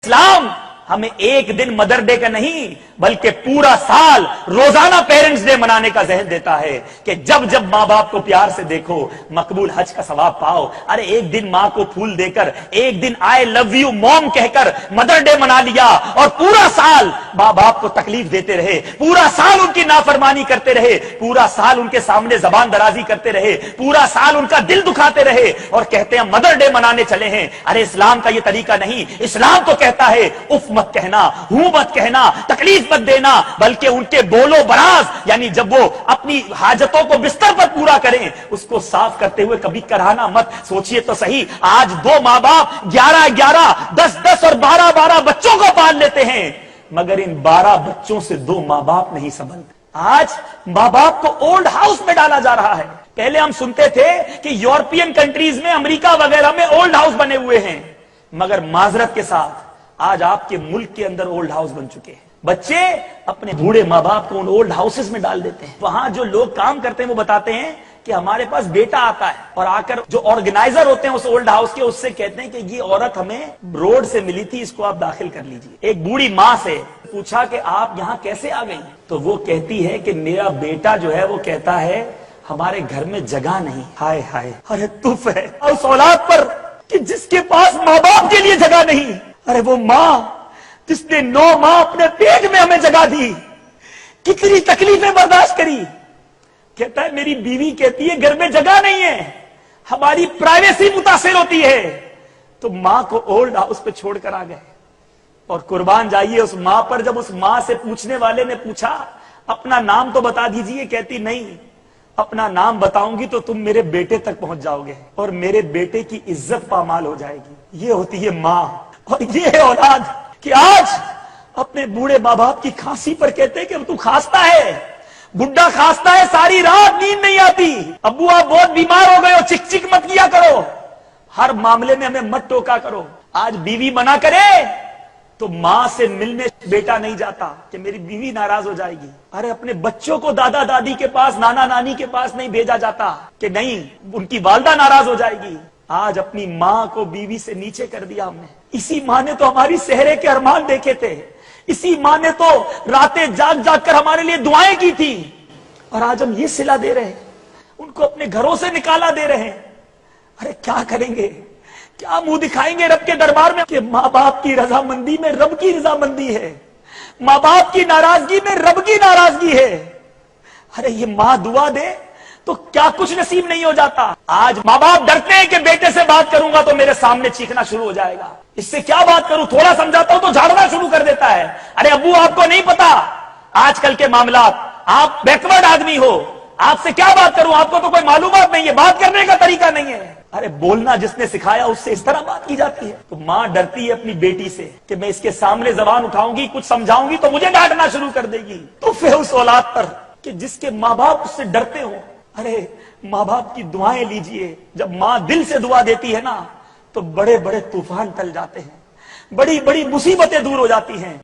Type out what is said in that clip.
اسلام ہمیں ایک دن mother day کا نہیں بلکہ پورا سال روزانہ پیرنٹس ڈے منانے کا ذہن دیتا ہے کہ جب جب ماں باپ کو پیار سے دیکھو مقبول حج کا ثواب پاؤ. ارے ایک دن ماں کو پھول دے کر، ایک دن آئی لو یو موم کہہ کر مدر ڈے منا لیا، اور پورا سال ماں باپ کو تکلیف دیتے رہے، پورا سال ان کی نافرمانی کرتے رہے، پورا سال ان کے سامنے زبان درازی کرتے رہے، پورا سال ان کا دل دکھاتے رہے، اور کہتے ہیں مدر ڈے منانے چلے ہیں. ارے اسلام کا یہ طریقہ نہیں. اسلام تو کہتا ہے اف مت کہنا، ہوں مت کہنا، تکلیف مت دینا، بلکہ ان کے بولو براز، یعنی جب وہ اپنی حاجتوں کو بستر پر پورا کریں اس کو صاف کرتے ہوئے کبھی کرانا مت. سوچئے تو صحیح، آج دو ماں باپ 11 10 اور 12 بچوں کو پال لیتے ہیں، مگر ان 12 بچوں سے 2 ماں باپ نہیں سنبھلتے. آج ماں باپ کو اولڈ ہاؤس میں ڈالا جا رہا ہے. پہلے ہم سنتے تھے کہ یورپین کنٹریز میں، امریکہ وغیرہ میں اولڈ ہاؤس بنے ہوئے ہیں، مگر معذرت کے ساتھ آج آپ کے ملک کے اندر اولڈ ہاؤس بن چکے ہیں. بچے اپنے بوڑھے ماں باپ کو ان اولڈ ہاؤسز میں ڈال دیتے ہیں. وہاں جو لوگ کام کرتے ہیں وہ بتاتے ہیں کہ ہمارے پاس بیٹا آتا ہے اور آ کر جو آرگنائزر ہوتے ہیں اس اولڈ ہاؤس کے، اس سے کہتے ہیں کہ یہ عورت ہمیں روڈ سے ملی تھی، اس کو آپ داخل کر لیجئے. ایک بوڑھی ماں سے پوچھا کہ آپ یہاں کیسے آ گئی، تو وہ کہتی ہے کہ میرا بیٹا جو ہے وہ کہتا ہے ہمارے گھر میں جگہ نہیں. ہائے ہائے، ارے تف ہے اس اولاد پر کہ جس کے پاس ماں باپ کے لیے جگہ نہیں. ارے وہ ماں جس نے 9 ماہ اپنے پیٹ میں ہمیں جگہ دی، کتنی تکلیفیں برداشت کری. کہتا ہے میری بیوی کہتی ہے گھر میں جگہ نہیں ہے، ہماری پرائیویسی متاثر ہوتی ہے. تو ماں کو اولڈ ہاؤس پہ چھوڑ کر آ گئے. اور قربان جائیے اس ماں پر. جب اس ماں سے پوچھنے والے نے پوچھا اپنا نام تو بتا دیجئے، کہتی نہیں، اپنا نام بتاؤں گی تو تم میرے بیٹے تک پہنچ جاؤ گے اور میرے بیٹے کی عزت پامال ہو جائے گی. یہ ہوتی ہے ماں اور یہ ہے اولاد کہ آج اپنے بوڑھے ماں باپ کی کھانسی پر کہتے کہ تو کھانستا ہے، بڈھا کھانستا ہے، ساری رات نیند نہیں آتی، ابو آپ بہت بیمار ہو گئے ہو، چک چک مت کیا کرو، ہر معاملے میں ہمیں مت ٹوکا کرو. آج بیوی منع کرے تو ماں سے ملنے بیٹا نہیں جاتا کہ میری بیوی ناراض ہو جائے گی. ارے اپنے بچوں کو دادا دادی کے پاس، نانا نانی کے پاس نہیں بھیجا جاتا کہ نہیں ان کی والدہ ناراض ہو جائے گی. آج اپنی ماں کو بیوی سے نیچے کر دیا ہم نے. اسی ماں نے تو ہماری سحرے کے ارمان دیکھے تھے، اسی ماں نے تو راتیں جاگ جاگ کر ہمارے لیے دعائیں کی تھی، اور آج ہم یہ صلہ دے رہے ہیں، ان کو اپنے گھروں سے نکالا دے رہے ہیں. ارے کیا کریں گے، کیا منہ دکھائیں گے رب کے دربار میں کہ ماں باپ کی رضامندی میں رب کی رضامندی ہے، ماں باپ کی ناراضگی میں رب کی ناراضگی ہے. ارے یہ ماں دعا دے تو کیا کچھ نصیب نہیں ہو جاتا. آج ماں باپ ڈرتے ہیں کہ بیٹے سے بات کروں گا تو میرے سامنے چیخنا شروع ہو جائے گا، اس سے کیا بات کروں، تھوڑا سمجھاتا ہوں تو جھاڑنا شروع کر دیتا ہے. ارے ابو آپ کو نہیں پتا آج کل کے معاملات، آپ بیکورڈ آدمی ہو، آپ سے کیا بات کروں، آپ کو تو کوئی معلومات نہیں ہے، بات کرنے کا طریقہ نہیں ہے. ارے بولنا جس نے سکھایا اس سے اس طرح بات کی جاتی ہے. تو ماں ڈرتی ہے اپنی بیٹی سے کہ میں اس کے سامنے زبان اٹھاؤں گی، کچھ سمجھاؤں گی تو مجھے ڈانٹنا شروع کر دے گی. تو پھر اس اولاد پر کہ جس کے ماں باپ اس سے ڈرتے ہوں. ارے ماں باپ کی دعائیں لیجئے، جب ماں دل سے دعا دیتی ہے نا تو بڑے بڑے طوفان ٹل جاتے ہیں، بڑی بڑی مصیبتیں دور ہو جاتی ہیں.